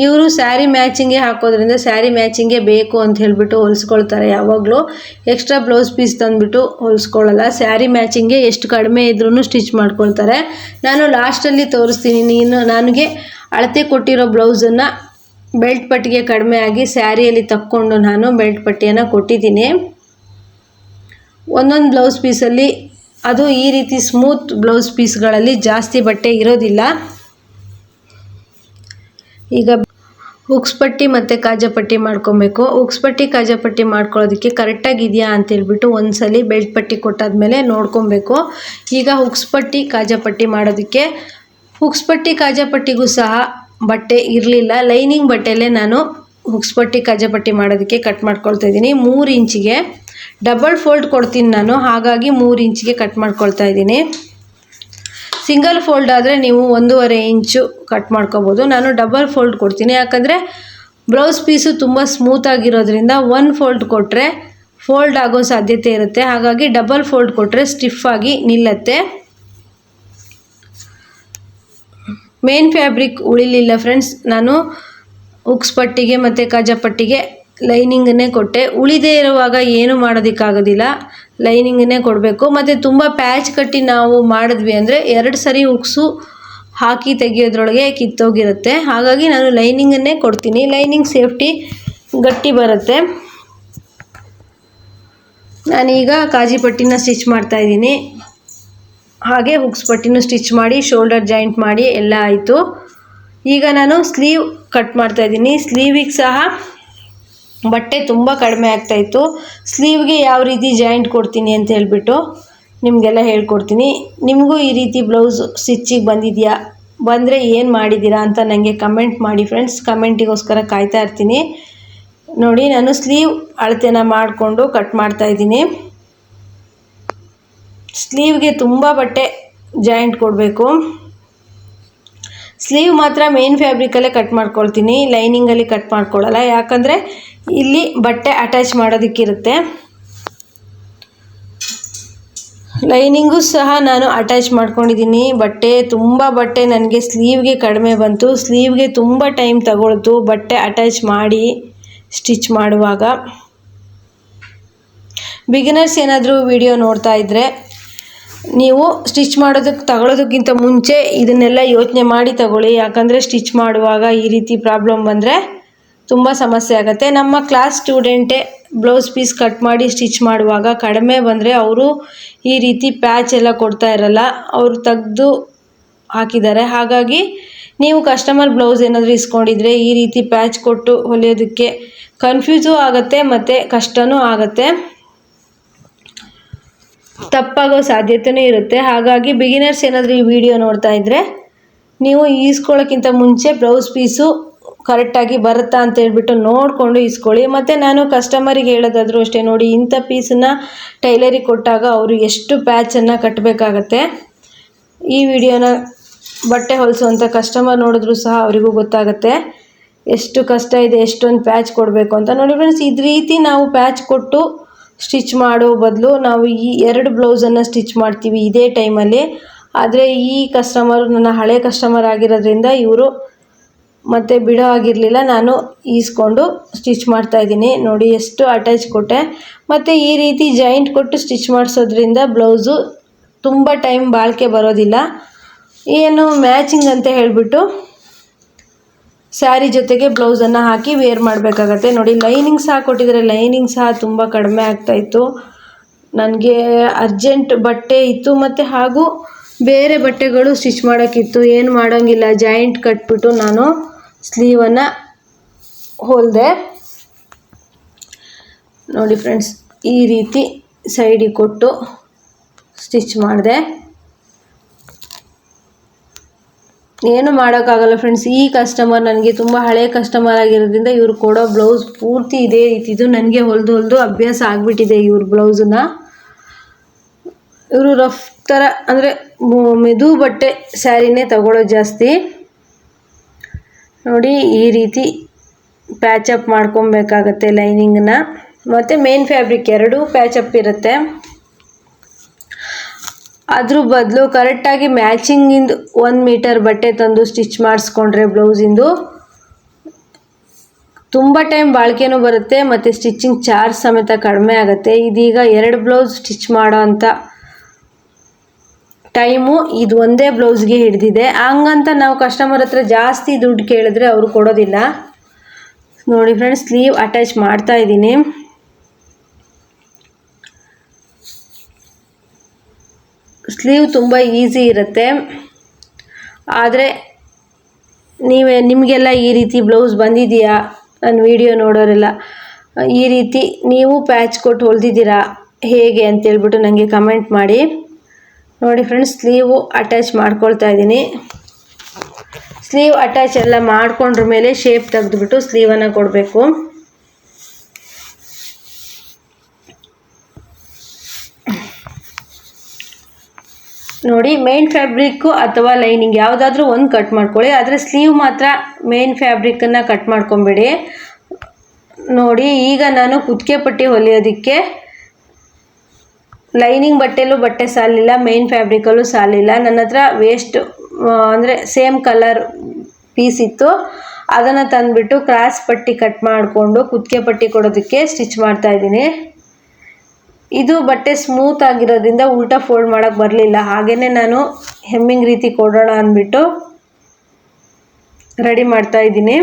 ಇವರು ಸ್ಯಾರಿ ಮ್ಯಾಚಿಂಗೇ ಹಾಕೋದ್ರಿಂದ ಸ್ಯಾರಿ ಮ್ಯಾಚಿಂಗೇ ಬೇಕು ಅಂತ ಹೇಳಿಬಿಟ್ಟು ಹೊಲಿಸ್ಕೊಳ್ತಾರೆ. ಯಾವಾಗಲೂ ಎಕ್ಸ್ಟ್ರಾ ಬ್ಲೌಸ್ ಪೀಸ್ ತಂದುಬಿಟ್ಟು ಹೊಲಿಸ್ಕೊಳ್ಳಲ್ಲ. ಸ್ಯಾರಿ ಮ್ಯಾಚಿಂಗೇ ಎಷ್ಟು ಕಡಿಮೆ ಇದ್ರೂ ಸ್ಟಿಚ್ ಮಾಡ್ಕೊಳ್ತಾರೆ. ನಾನು ಲಾಸ್ಟಲ್ಲಿ ತೋರಿಸ್ತೀನಿ. ನನಗೆ ಅಳತೆ ಕೊಟ್ಟಿರೋ ಬ್ಲೌಸನ್ನು ಬೆಲ್ಟ್ ಪಟ್ಟಿಗೆ ಕಡಿಮೆ ಆಗಿ ಸ್ಯಾರಿಯಲ್ಲಿ ತಕ್ಕೊಂಡು ನಾನು ಬೆಲ್ಟ್ ಪಟ್ಟಿಯನ್ನು ಕೊಟ್ಟಿದ್ದೀನಿ. ಒಂದೊಂದು ಬ್ಲೌಸ್ ಪೀಸಲ್ಲಿ ಅದು ಈ ರೀತಿ ಸ್ಮೂತ್ ಬ್ಲೌಸ್ ಪೀಸ್ಗಳಲ್ಲಿ ಜಾಸ್ತಿ ಬಟ್ಟೆ ಇರೋದಿಲ್ಲ. ಈಗ ಹುಕ್ಸ್ ಪಟ್ಟಿ ಮತ್ತು ಕಾಜಾಪಟ್ಟಿ ಮಾಡ್ಕೊಬೇಕು. ಹುಕ್ಸ್ ಪಟ್ಟಿ ಕಾಜಾಪಟ್ಟಿ ಮಾಡ್ಕೊಳ್ಳೋದಕ್ಕೆ ಕರೆಕ್ಟಾಗಿದೆಯಾ ಅಂತೇಳ್ಬಿಟ್ಟು ಒಂದ್ಸಲಿ ಬೆಲ್ಟ್ ಪಟ್ಟಿ ಕೊಟ್ಟಾದ್ಮೇಲೆ ನೋಡ್ಕೊಬೇಕು. ಈಗ ಹುಕ್ಸ್ ಪಟ್ಟಿ ಕಾಜಾಪಟ್ಟಿ ಮಾಡೋದಕ್ಕೆ ಹುಕ್ಸ್ ಪಟ್ಟಿ ಕಾಜಾಪಟ್ಟಿಗೂ ಸಹ ಬಟ್ಟೆ ಇರಲಿಲ್ಲ. ಲೈನಿಂಗ್ ಬಟ್ಟೆಯಲ್ಲೇ ನಾನು ಹುಕ್ಸ್ ಪಟ್ಟಿ ಕಾಜಾಪಟ್ಟಿ ಮಾಡೋದಕ್ಕೆ ಕಟ್ ಮಾಡ್ಕೊಳ್ತಾ ಇದ್ದೀನಿ. 3 ಇಂಚಿಗೆ ಡಬಲ್ ಫೋಲ್ಡ್ ಕೊಡ್ತೀನಿ ನಾನು, ಹಾಗಾಗಿ 3 ಇಂಚಿಗೆ ಕಟ್ ಮಾಡ್ಕೊಳ್ತಾ ಇದ್ದೀನಿ. ಸಿಂಗಲ್ ಫೋಲ್ಡ್ ಆದರೆ ನೀವು 1.5 ಇಂಚು ಕಟ್ ಮಾಡ್ಕೋಬೋದು. ನಾನು ಡಬಲ್ ಫೋಲ್ಡ್ ಕೊಡ್ತೀನಿ, ಯಾಕಂದರೆ ಬ್ಲೌಸ್ ಪೀಸು ತುಂಬ ಸ್ಮೂತಾಗಿರೋದ್ರಿಂದ 1 ಫೋಲ್ಡ್ ಕೊಟ್ಟರೆ ಫೋಲ್ಡ್ ಆಗೋ ಸಾಧ್ಯತೆ ಇರುತ್ತೆ. ಹಾಗಾಗಿ ಡಬಲ್ ಫೋಲ್ಡ್ ಕೊಟ್ಟರೆ ಸ್ಟಿಫಾಗಿ ನಿಲ್ಲತ್ತೆ. ಮೇನ್ ಫ್ಯಾಬ್ರಿಕ್ ಉಳಿಲಿಲ್ಲ ಫ್ರೆಂಡ್ಸ್. ನಾನು ಹುಕ್ಸ್ ಪಟ್ಟಿಗೆ ಮತ್ತು ಕಾಜಾಪಟ್ಟಿಗೆ ಲೈನಿಂಗನ್ನೇ ಕೊಟ್ಟೆ. ಉಳಿದೇ ಇರುವಾಗ ಏನು ಮಾಡೋದಕ್ಕಾಗೋದಿಲ್ಲ, ಲೈನಿಂಗನ್ನೇ ಕೊಡಬೇಕು. ಮತ್ತು ತುಂಬ ಪ್ಯಾಚ್ ಕಟ್ಟಿ ನಾವು ಮಾಡಿದ್ವಿ ಅಂದರೆ 2 ಸರಿ ಹುಕ್ಸು ಹಾಕಿ ತೆಗಿಯೋದ್ರೊಳಗೆ ಕಿತ್ತೋಗಿರುತ್ತೆ. ಹಾಗಾಗಿ ನಾನು ಲೈನಿಂಗನ್ನೇ ಕೊಡ್ತೀನಿ. ಲೈನಿಂಗ್ ಸೇಫ್ಟಿ ಗಟ್ಟಿ ಬರುತ್ತೆ. ನಾನೀಗ ಕಾಜಿಪಟ್ಟಿನ ಸ್ಟಿಚ್ ಮಾಡ್ತಾಯಿದ್ದೀನಿ. ಹಾಗೆ ಹುಕ್ಸ್ ಪಟ್ಟಿನೂ ಸ್ಟಿಚ್ ಮಾಡಿ ಶೋಲ್ಡರ್ ಜಾಯಿಂಟ್ ಮಾಡಿ ಎಲ್ಲ ಆಯಿತು. ಈಗ ನಾನು ಸ್ಲೀವ್ ಕಟ್ ಮಾಡ್ತಾಯಿದ್ದೀನಿ. ಸ್ಲೀವಿಗೆ ಸಹ ಬಟ್ಟೆ ತುಂಬ ಕಡಿಮೆ ಆಗ್ತಾಯಿತ್ತು. ಸ್ಲೀವ್ಗೆ ಯಾವ ರೀತಿ ಜಾಯಿಂಟ್ ಕೊಡ್ತೀನಿ ಅಂತ ಹೇಳ್ಬಿಟ್ಟು ನಿಮಗೆಲ್ಲ ಹೇಳ್ಕೊಡ್ತೀನಿ. ನಿಮಗೂ ಈ ರೀತಿ ಬ್ಲೌಸ್ ಸ್ಟಿಚ್ಚಿಗೆ ಬಂದರೆ ಏನು ಮಾಡಿದ್ದೀರಾ ಅಂತ ನನಗೆ ಕಮೆಂಟ್ ಮಾಡಿ ಫ್ರೆಂಡ್ಸ್. ಕಮೆಂಟಿಗೋಸ್ಕರ ಕಾಯ್ತಾ ಇರ್ತೀನಿ. ನೋಡಿ, ನಾನು ಸ್ಲೀವ್ ಅಳತೆನ ಮಾಡಿಕೊಂಡು ಕಟ್ ಮಾಡ್ತಾಯಿದ್ದೀನಿ. ಸ್ಲೀವ್ಗೆ ತುಂಬ ಬಟ್ಟೆ ಜಾಯಿಂಟ್ ಕೊಡಬೇಕು. ಸ್ಲೀವ್ ಮಾತ್ರ ಮೇನ್ ಫ್ಯಾಬ್ರಿಕಲ್ಲೇ ಕಟ್ ಮಾಡ್ಕೊಳ್ತೀನಿ, ಲೈನಿಂಗಲ್ಲಿ ಕಟ್ ಮಾಡ್ಕೊಳ್ಳಲ್ಲ. ಯಾಕಂದರೆ ಇಲ್ಲಿ ಬಟ್ಟೆ ಅಟ್ಯಾಚ್ ಮಾಡೋದಕ್ಕಿರುತ್ತೆ. ಲೈನಿಂಗು ಸಹ ನಾನು ಅಟ್ಯಾಚ್ ಮಾಡ್ಕೊಂಡಿದ್ದೀನಿ. ತುಂಬ ಬಟ್ಟೆ ನನಗೆ ಸ್ಲೀವ್ಗೆ ಕಡಿಮೆ ಬಂತು. ಸ್ಲೀವ್ಗೆ ತುಂಬ ಟೈಮ್ ತಗೊಳ್ತು ಬಟ್ಟೆ ಅಟ್ಯಾಚ್ ಮಾಡಿ ಸ್ಟಿಚ್ ಮಾಡುವಾಗ. ಬಿಗಿನರ್ಸ್ ಏನಾದರೂ ವಿಡಿಯೋ ನೋಡ್ತಾ ಇದ್ದರೆ ನೀವು ಸ್ಟಿಚ್ ತಗೊಳ್ಳೋದಕ್ಕಿಂತ ಮುಂಚೆ ಇದನ್ನೆಲ್ಲ ಯೋಚನೆ ಮಾಡಿ ತಗೊಳ್ಳಿ. ಯಾಕಂದರೆ ಸ್ಟಿಚ್ ಮಾಡುವಾಗ ಈ ರೀತಿ ಪ್ರಾಬ್ಲಮ್ ಬಂದರೆ ತುಂಬ ಸಮಸ್ಯೆ ಆಗುತ್ತೆ. ನಮ್ಮ ಕ್ಲಾಸ್ ಸ್ಟೂಡೆಂಟೇ ಬ್ಲೌಸ್ ಪೀಸ್ ಕಟ್ ಮಾಡಿ ಸ್ಟಿಚ್ ಮಾಡುವಾಗ ಕಡಿಮೆ ಬಂದರೆ ಅವರು ಈ ರೀತಿ ಪ್ಯಾಚ್ ಎಲ್ಲ ಕೊಡ್ತಾ ಇರಲ್ಲ, ಅವರು ತೆಗೆದು ಹಾಕಿದ್ದಾರೆ. ಹಾಗಾಗಿ ನೀವು ಕಸ್ಟಮರ್ ಬ್ಲೌಸ್ ಏನಾದರೂ ಇಸ್ಕೊಂಡಿದ್ರೆ ಈ ರೀತಿ ಪ್ಯಾಚ್ ಕೊಟ್ಟು ಹೊಲಿಯೋದಕ್ಕೆ ಕನ್ಫ್ಯೂಸು ಆಗುತ್ತೆ ಮತ್ತು ಕಷ್ಟವೂ ಆಗುತ್ತೆ, ತಪ್ಪಾಗೋ ಸಾಧ್ಯತೆಯೂ ಇರುತ್ತೆ. ಹಾಗಾಗಿ ಬಿಗಿನರ್ಸ್ ಏನಾದರೂ ಈ ವಿಡಿಯೋ ನೋಡ್ತಾ ಇದ್ದರೆ ನೀವು ಈಸ್ಕೊಳ್ಳೋಕ್ಕಿಂತ ಮುಂಚೆ ಬ್ಲೌಸ್ ಪೀಸು ಕರೆಕ್ಟಾಗಿ ಬರುತ್ತಾ ಅಂತ ಹೇಳ್ಬಿಟ್ಟು ನೋಡಿಕೊಂಡು ಇಸ್ಕೊಳ್ಳಿ. ಮತ್ತು ನಾನು ಕಸ್ಟಮರಿಗೆ ಹೇಳೋದಾದರೂ ಅಷ್ಟೇ, ನೋಡಿ ಇಂಥ ಪೀಸನ್ನು ಟೈಲರಿಗೆ ಕೊಟ್ಟಾಗ ಅವರು ಎಷ್ಟು ಪ್ಯಾಚನ್ನು ಕಟ್ಟಬೇಕಾಗತ್ತೆ. ಈ ವಿಡಿಯೋನ ಬಟ್ಟೆ ಹೊಲಿಸುವಂಥ ಕಸ್ಟಮರ್ ನೋಡಿದ್ರೂ ಸಹ ಅವರಿಗೂ ಗೊತ್ತಾಗುತ್ತೆ ಎಷ್ಟು ಕಷ್ಟ ಇದೆ, ಎಷ್ಟೊಂದು ಪ್ಯಾಚ್ ಕೊಡಬೇಕು ಅಂತ. ನೋಡಿ ಫ್ರೆಂಡ್ಸ್, ಇದೇ ರೀತಿ ನಾವು ಪ್ಯಾಚ್ ಕೊಟ್ಟು ಸ್ಟಿಚ್ ಮಾಡೋ ಬದಲು ನಾವು ಈ 2 ಬ್ಲೌಸನ್ನು ಸ್ಟಿಚ್ ಮಾಡ್ತೀವಿ ಇದೇ ಟೈಮಲ್ಲಿ. ಆದರೆ ಈ ಕಸ್ಟಮರು ನನ್ನ ಹಳೆ ಕಸ್ಟಮರ್ ಆಗಿರೋದ್ರಿಂದ ಇವರು ಮತ್ತೆ ಬಿಡೋ ಆಗಿರಲಿಲ್ಲ, ನಾನು ಈಸ್ಕೊಂಡು ಸ್ಟಿಚ್ ಮಾಡ್ತಾಯಿದ್ದೀನಿ. ನೋಡಿ ಎಷ್ಟು ಅಟ್ಯಾಚ್ ಕೊಟ್ಟೆ. ಮತ್ತು ಈ ರೀತಿ ಜಾಯಿಂಟ್ ಕೊಟ್ಟು ಸ್ಟಿಚ್ ಮಾಡಿಸೋದ್ರಿಂದ ಬ್ಲೌಸು ತುಂಬ ಟೈಮ್ ಬಾಳಿಕೆ ಬರೋದಿಲ್ಲ. ಏನು ಮ್ಯಾಚಿಂಗ್ ಅಂತ ಹೇಳಿಬಿಟ್ಟು ಸ್ಯಾರಿ ಜೊತೆಗೆ ಬ್ಲೌಸನ್ನು ಹಾಕಿ ವೇರ್ ಮಾಡಬೇಕಾಗತ್ತೆ. ನೋಡಿ ಲೈನಿಂಗ್ ಸಹ ಕೊಟ್ಟಿದ್ದಾರೆ, ಲೈನಿಂಗ್ ಸಹ ತುಂಬ ಕಡಿಮೆ ಆಗ್ತಾಯಿತ್ತು. ನನಗೆ ಅರ್ಜೆಂಟ್ ಬಟ್ಟೆ ಇತ್ತು ಮತ್ತು ಹಾಗೂ ಬೇರೆ ಬಟ್ಟೆಗಳು ಸ್ಟಿಚ್ ಮಾಡೋಕ್ಕಿತ್ತು. ಏನು ಮಾಡೋಂಗಿಲ್ಲ, ಜಾಯಿಂಟ್ ಕಟ್ಬಿಟ್ಟು ನಾನು ಸ್ಲೀವನ್ನು ಹೊಲಿದೆ. ನೋಡಿ ಫ್ರೆಂಡ್ಸ್, ಈ ರೀತಿ ಸೈಡಿಗೆ ಕೊಟ್ಟು ಸ್ಟಿಚ್ ಮಾಡಿದೆ. ಏನು ಮಾಡೋಕ್ಕಾಗಲ್ಲ ಫ್ರೆಂಡ್ಸ್, ಈ ಕಸ್ಟಮರ್ ನನಗೆ ತುಂಬ ಹಳೆಯ ಕಸ್ಟಮರ್ ಆಗಿರೋದ್ರಿಂದ ಇವರು ಕೊಡೋ ಬ್ಲೌಸ್ ಪೂರ್ತಿ ಇದೇ ರೀತಿದು ನನಗೆ ಹೊಲಿದು ಅಭ್ಯಾಸ ಆಗಿಬಿಟ್ಟಿದೆ. ಇವ್ರ ಬ್ಲೌಸನ್ನ ಇವರು ರಫ್ ಥರ ಅಂದರೆ ಮೆದು ಬಟ್ಟೆ ಸ್ಯಾರಿನೇ ತಗೊಳ್ಳೋದು ಜಾಸ್ತಿ. ನೋಡಿ ಈ ರೀತಿ ಪ್ಯಾಚಪ್ ಮಾಡ್ಕೊಬೇಕಾಗತ್ತೆ ಲೈನಿಂಗನ್ನ. ಮತ್ತು ಮೇನ್ ಫ್ಯಾಬ್ರಿಕ್ ಎರಡೂ ಪ್ಯಾಚಪ್ ಇರುತ್ತೆ. ಅದ್ರ ಬದಲು ಕರೆಕ್ಟಾಗಿ ಮ್ಯಾಚಿಂಗಿಂದು 1 ಮೀಟರ್ ಬಟ್ಟೆ ತಂದು ಸ್ಟಿಚ್ ಮಾಡಿಸ್ಕೊಂಡ್ರೆ ಬ್ಲೌಸಿಂದು ತುಂಬ ಟೈಮ್ ಬಾಳಿಕೆನೂ ಬರುತ್ತೆ ಮತ್ತು ಸ್ಟಿಚಿಂಗ್ ಚಾರ್ಜ್ ಸಮೇತ ಕಡಿಮೆ ಆಗುತ್ತೆ. ಇದೀಗ 2 ಬ್ಲೌಸ್ ಸ್ಟಿಚ್ ಮಾಡೋ ಅಂಥ ಟೈಮು ಇದು ಒಂದೇ ಬ್ಲೌಸ್ಗೆ ಹಿಡಿದಿದೆ. ಹಂಗಂತ ನಾವು ಕಸ್ಟಮರ್ ಹತ್ರ ಜಾಸ್ತಿ ದುಡ್ಡು ಕೇಳಿದ್ರೆ ಅವರು ಕೊಡೋದಿಲ್ಲ. ನೋಡಿ ಫ್ರೆಂಡ್ಸ್, ಸ್ಲೀವ್ ಅಟ್ಯಾಚ್ ಮಾಡ್ತಾ ಇದ್ದೀನಿ. ಸ್ಲೀವ್ ತುಂಬ ಈಸಿ ಇರುತ್ತೆ. ಆದರೆ ನಿಮಗೆಲ್ಲ ಈ ರೀತಿ ಬ್ಲೌಸ್ ಬಂದಿದೆಯಾ ನನ್ನ ವಿಡಿಯೋ ನೋಡೋರೆಲ್ಲ? ಈ ರೀತಿ ನೀವು ಪ್ಯಾಚ್ ಕೊಟ್ಟು ಹೊಲ್ದಿದ್ದೀರಾ ಹೇಗೆ ಅಂತೇಳ್ಬಿಟ್ಟು ನನಗೆ ಕಮೆಂಟ್ ಮಾಡಿ. ನೋಡಿ ಫ್ರೆಂಡ್ಸ್, ಸ್ಲೀವು ಅಟ್ಯಾಚ್ ಮಾಡ್ಕೊಳ್ತಾ ಇದ್ದೀನಿ. ಸ್ಲೀವ್ ಅಟ್ಯಾಚ್ ಎಲ್ಲ ಮಾಡ್ಕೊಂಡ್ರ ಮೇಲೆ ಶೇಪ್ ತೆಗೆದುಬಿಟ್ಟು ಸ್ಲೀವನ್ನು ಕೊಡಬೇಕು. ನೋಡಿ, ಮೇನ್ ಫ್ಯಾಬ್ರಿಕ್ಕು ಅಥವಾ ಲೈನಿಂಗ್ ಯಾವುದಾದ್ರೂ ಒಂದು ಕಟ್ ಮಾಡ್ಕೊಳ್ಳಿ, ಆದರೆ ಸ್ಲೀವ್ ಮಾತ್ರ ಮೇನ್ ಫ್ಯಾಬ್ರಿಕ್ಕನ್ನು ಕಟ್ ಮಾಡ್ಕೊಬೇಡಿ. ನೋಡಿ, ಈಗ ನಾನು ಕುತ್ತಿಗೆ ಪಟ್ಟಿ ಹೊಲಿಯೋದಕ್ಕೆ ಲೈನಿಂಗ್ ಬಟ್ಟೆಲ್ಲೂ ಬಟ್ಟೆ ಸಾಲಿಲ್ಲ, ಮೇನ್ ಫ್ಯಾಬ್ರಿಕಲ್ಲೂ ಸಾಲಿಲ್ಲ. ನನ್ನ ಹತ್ರ ವೇಸ್ಟ್ ಅಂದರೆ ಸೇಮ್ ಕಲರ್ ಪೀಸ್ ಇತ್ತು, ಅದನ್ನು ತಂದುಬಿಟ್ಟು ಕ್ರಾಸ್ ಪಟ್ಟಿ ಕಟ್ ಮಾಡಿಕೊಂಡು ಕುತ್ತಿಗೆ ಪಟ್ಟಿ ಕೊಡೋದಕ್ಕೆ ಸ್ಟಿಚ್ ಮಾಡ್ತಾಯಿದ್ದೀನಿ. ಇದು ಬಟ್ಟೆ ಸ್ಮೂತ್ ಆಗಿರೋದ್ರಿಂದ ಉಲ್ಟಾ ಫೋಲ್ಡ್ ಮಾಡೋಕ್ಕೆ ಬರಲಿಲ್ಲ. ಹಾಗೆಯೇ ನಾನು ಹೆಮ್ಮಿಂಗ್ ರೀತಿ ಕೊಡೋಣ ಅಂದ್ಬಿಟ್ಟು ರೆಡಿ ಮಾಡ್ತಾಯಿದ್ದೀನಿ.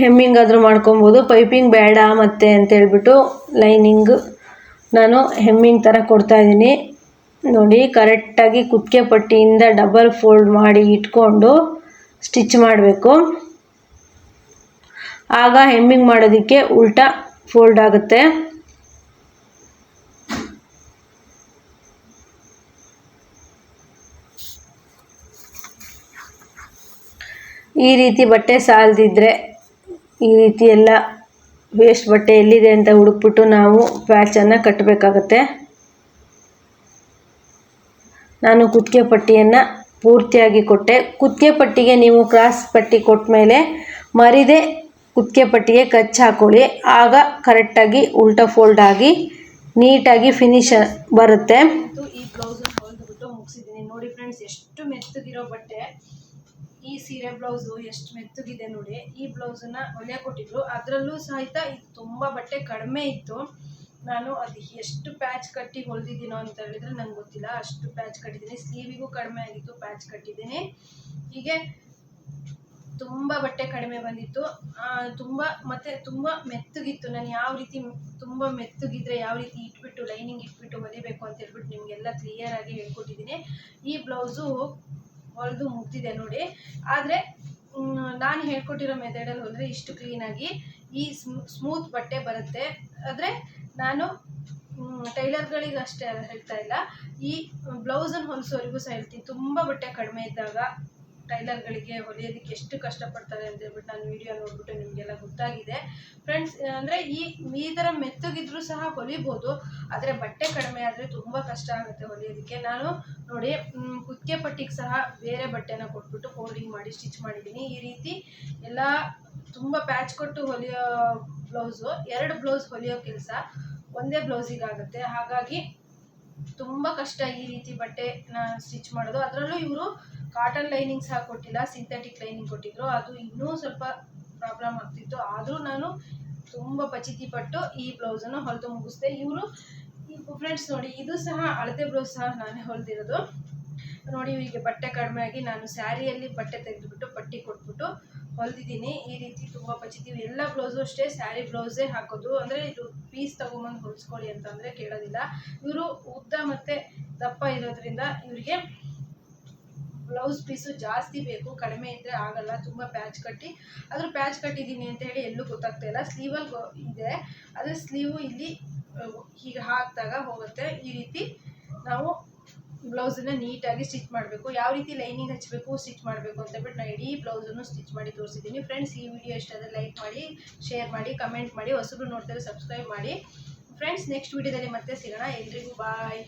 ಹೆಮ್ಮಿಂಗ್ ಆದರೂ ಮಾಡ್ಕೊಬೋದು, ಪೈಪಿಂಗ್ ಬೇಡ ಮತ್ತೆ ಅಂತೇಳ್ಬಿಟ್ಟು ಲೈನಿಂಗ್ ನಾನು ಹೆಮ್ಮಿಂಗ್ ಥರ ಕೊಡ್ತಾಯಿದ್ದೀನಿ. ನೋಡಿ, ಕರೆಕ್ಟಾಗಿ ಕುತ್ತಿಗೆ ಪಟ್ಟಿಯಿಂದ ಡಬಲ್ ಫೋಲ್ಡ್ ಮಾಡಿ ಇಟ್ಕೊಂಡು ಸ್ಟಿಚ್ ಮಾಡಬೇಕು. ಆಗ ಹೆಮ್ಮಿಂಗ್ ಮಾಡೋದಕ್ಕೆ ಉಲ್ಟಾ ಫೋಲ್ಡ್ ಆಗುತ್ತೆ. ಈ ರೀತಿ ಬಟ್ಟೆ ಸಾಲದಿದ್ದರೆ ಈ ರೀತಿ ಎಲ್ಲ ವೇಸ್ಟ್ ಬಟ್ಟೆ ಎಲ್ಲಿದೆ ಅಂತ ಹುಡುಕ್ಬಿಟ್ಟು ನಾವು ಪ್ಯಾಚನ್ನು ಕಟ್ಟಬೇಕಾಗತ್ತೆ. ನಾನು ಕುತ್ತಿಗೆ ಪಟ್ಟಿಯನ್ನು ಪೂರ್ತಿಯಾಗಿ ಕೊಟ್ಟೆ. ಕುತ್ತಿಗೆ ಪಟ್ಟಿಗೆ ನೀವು ಕ್ರಾಸ್ ಪಟ್ಟಿ ಕೊಟ್ಟ ಮೇಲೆ ಮರಿದೆ ಕುತ್ತಿಗೆ ಪಟ್ಟಿಗೆ ಕಚ್ ಹಾಕೊಳ್ಳಿ. ಆಗ ಕರೆಕ್ಟಾಗಿ ಉಲ್ಟಾ ಫೋಲ್ಡ್ ಆಗಿ ನೀಟಾಗಿ ಫಿನಿಶ್ ಬರುತ್ತೆ. ಈ ಬ್ಲೌಸನ್ನು ಹೊಲಿದ್ಬಿಟ್ಟು ಮುಗಿಸಿದ್ದೀನಿ. ನೋಡಿ ಫ್ರೆಂಡ್ಸ್, ಎಷ್ಟು ಮೆತ್ತಗಿರೋ ಬಟ್ಟೆ. ಈ ಸೀರೆ ಬ್ಲೌಸು ಎಷ್ಟು ಮೆತ್ತಗಿದೆ ನೋಡಿ. ಈ ಬ್ಲೌಸನ್ನು ಹೊಲಿಯೋಕೆ ಕೊಟ್ಟಿದ್ರು, ಅದರಲ್ಲೂ ಸಹಿತ ಇದು ತುಂಬ ಬಟ್ಟೆ ಕಡಿಮೆ ಇತ್ತು. ನಾನು ಅದು ಎಷ್ಟು ಪ್ಯಾಚ್ ಕಟ್ಟಿ ಹೊಲಿದಿದ್ದೀನೋ ಅಂತ ಹೇಳಿದ್ರೆ ನಂಗೆ ಗೊತ್ತಿಲ್ಲ, ಅಷ್ಟು ಪ್ಯಾಚ್ ಕಟ್ಟಿದ್ದೀನಿ. ಸ್ಲೀವಿಗೂ ಕಡಿಮೆ ಆಗಿತ್ತು, ಪ್ಯಾಚ್ ಕಟ್ಟಿದ್ದೀನಿ. ಹೀಗೆ ತುಂಬ ಬಟ್ಟೆ ಕಡಿಮೆ ಬಂದಿತ್ತು, ತುಂಬ ಮೆತ್ತಗಿತ್ತು. ನಾನು ಯಾವ ರೀತಿ ತುಂಬ ಮೆತ್ತಗಿದ್ರೆ ಯಾವ ರೀತಿ ಇಟ್ಬಿಟ್ಟು ಲೈನಿಂಗ್ ಇಟ್ಬಿಟ್ಟು ಹೊಲಿಬೇಕು ಅಂತ ಹೇಳ್ಬಿಟ್ಟು ನಿಮಗೆಲ್ಲ ಕ್ಲಿಯರಾಗಿ ಹೇಳ್ಕೊಟ್ಟಿದ್ದೀನಿ. ಈ ಬ್ಲೌಸು ಹೊಲಿದು ಮುಗ್ದಿದೆ ನೋಡಿ. ಆದರೆ ನಾನು ಹೇಳ್ಕೊಟ್ಟಿರೋ ಮೆಥಡಲ್ಲಿ ಹೊಲಿದ್ರೆ ಇಷ್ಟು ಕ್ಲೀನಾಗಿ ಈ ಸ್ಮೂತ್ ಬಟ್ಟೆ ಬರುತ್ತೆ. ಆದರೆ ನಾನು ಟೈಲರ್ಗಳಿಗೆ ಅಷ್ಟೇ ಹೇಳ್ತಾ ಇಲ್ಲ, ಈ ಬ್ಲೌಸನ್ನು ಹೊಲಿಸೋರಿಗೂ ಸಹ ಹೇಳ್ತೀನಿ. ತುಂಬ ಬಟ್ಟೆ ಕಡಿಮೆ ಇದ್ದಾಗ ಟೈಲರ್ಗಳಿಗೆ ಹೊಲಿಯೋದಕ್ಕೆ ಎಷ್ಟು ಕಷ್ಟಪಡ್ತಾರೆ ಅಂತ ಹೇಳ್ಬಿಟ್ಟು ನಾನು ವಿಡಿಯೋ ನೋಡ್ಬಿಟ್ಟು ನಿಮಗೆಲ್ಲ ಗೊತ್ತಾಗಿದೆ ಫ್ರೆಂಡ್ಸ್. ಅಂದರೆ ಈ ಥರ ಮೆತ್ತಗಿದ್ರೂ ಸಹ ಹೊಲಿಬೋದು, ಆದರೆ ಬಟ್ಟೆ ಕಡಿಮೆ ಆದರೆ ತುಂಬ ಕಷ್ಟ ಆಗುತ್ತೆ ಹೊಲಿಯೋದಕ್ಕೆ. ನಾನು ನೋಡಿ ಕುತ್ತಿಗೆ ಪಟ್ಟಿಗೆ ಸಹ ಬೇರೆ ಬಟ್ಟೆನ ಕೊಟ್ಬಿಟ್ಟು ಫೋಲ್ಡಿಂಗ್ ಮಾಡಿ ಸ್ಟಿಚ್ ಮಾಡಿದ್ದೀನಿ. ಈ ರೀತಿ ಎಲ್ಲ ತುಂಬ ಪ್ಯಾಚ್ ಕೊಟ್ಟು ಹೊಲಿಯೋ ಬ್ಲೌಸು 2 ಬ್ಲೌಸ್ ಹೊಲಿಯೋ ಕೆಲಸ ಒಂದೇ ಬ್ಲೌಸಿಗಾಗುತ್ತೆ. ಹಾಗಾಗಿ ತುಂಬ ಕಷ್ಟ ಈ ರೀತಿ ಬಟ್ಟೆನ ಸ್ಟಿಚ್ ಮಾಡೋದು. ಅದರಲ್ಲೂ ಇವರು ಕಾಟನ್ ಲೈನಿಂಗ್ ಸಹ ಕೊಟ್ಟಿಲ್ಲ, ಸಿಂಥೆಟಿಕ್ ಲೈನಿಂಗ್ ಕೊಟ್ಟಿದ್ರು. ಅದು ಇನ್ನೂ ಸ್ವಲ್ಪ ಪ್ರಾಬ್ಲಮ್ ಆಗ್ತಿತ್ತು. ಆದರೂ ನಾನು ತುಂಬ ಪಚಿತಿ ಪಟ್ಟು ಈ ಬ್ಲೌಸನ್ನು ಹೊಲಿದು ಮುಗಿಸ್ದೆ. ಇವರು ಫ್ರೆಂಡ್ಸ್ ನೋಡಿ, ಇದು ಸಹ ಅಳತೆ ಬ್ಲೌಸ್ ಸಹ ನಾನೇ ಹೊಲಿದಿರೋದು. ನೋಡಿ, ಇವರಿಗೆ ಬಟ್ಟೆ ಕಡಿಮೆ ಆಗಿ ನಾನು ಸ್ಯಾರಿಯಲ್ಲಿ ಬಟ್ಟೆ ತೆಗೆದುಬಿಟ್ಟು ಪಟ್ಟಿ ಕೊಟ್ಬಿಟ್ಟು ಹೊಲಿದಿದ್ದೀನಿ. ಈ ರೀತಿ ತುಂಬ ಪಚಿತೀವಿ. ಎಲ್ಲ ಬ್ಲೌಸು ಅಷ್ಟೇ ಸ್ಯಾರಿ ಬ್ಲೌಸೇ ಹಾಕೋದು. ಅಂದರೆ ಇದು ಪೀಸ್ ತೊಗೊಂಬಂದು ಹೊಲಿಸ್ಕೊಳ್ಳಿ ಅಂತಂದರೆ ಕೇಳೋದಿಲ್ಲ. ಇವರು ಉದ್ದ ಮತ್ತು ದಪ್ಪ ಇರೋದ್ರಿಂದ ಇವರಿಗೆ ಬ್ಲೌಸ್ ಪೀಸು ಜಾಸ್ತಿ ಬೇಕು, ಕಡಿಮೆ ಇದ್ದರೆ ಆಗಲ್ಲ. ತುಂಬ ಪ್ಯಾಚ್ ಕಟ್ಟಿ, ಆದರೂ ಪ್ಯಾಚ್ ಕಟ್ಟಿದ್ದೀನಿ ಅಂತ ಹೇಳಿ ಎಲ್ಲೂ ಗೊತ್ತಾಗ್ತಾ ಇಲ್ಲ. ಸ್ಲೀವಲ್ಲಿ ಇದೆ, ಆದರೆ ಸ್ಲೀವು ಇಲ್ಲಿ ಹೀಗೆ ಹಾಕಿದಾಗ ಹೋಗುತ್ತೆ. ಈ ರೀತಿ ನಾವು ಬ್ಲೌಸನ್ನು ನೀಟಾಗಿ ಸ್ಟಿಚ್ ಮಾಡಬೇಕು. ಯಾವ ರೀತಿ ಲೈನಿಂಗ್ ಹಚ್ಚಬೇಕು, ಸ್ಟಿಚ್ ಮಾಡಬೇಕು ಅಂತ ಹೇಳ್ಬಿಟ್ಟು ನಾನು ಇಡೀ ಬ್ಲೌಸನ್ನು ಸ್ಟಿಚ್ ಮಾಡಿ ತೋರಿಸಿದ್ದೀನಿ. ಫ್ರೆಂಡ್ಸ್, ಈ ವಿಡಿಯೋ ಇಷ್ಟ ಆದರೆ ಲೈಕ್ ಮಾಡಿ, ಶೇರ್ ಮಾಡಿ, ಕಮೆಂಟ್ ಮಾಡಿ. ಹೊಸಬ್ರು ನೋಡ್ತಾರೆ ಸಬ್ಸ್ಕ್ರೈಬ್ ಮಾಡಿ. ಫ್ರೆಂಡ್ಸ್, ನೆಕ್ಸ್ಟ್ ವಿಡಿಯೋದಲ್ಲಿ ಮತ್ತೆ ಸಿಗೋಣ. ಎಲ್ರಿಗೂ ಬಾಯ್.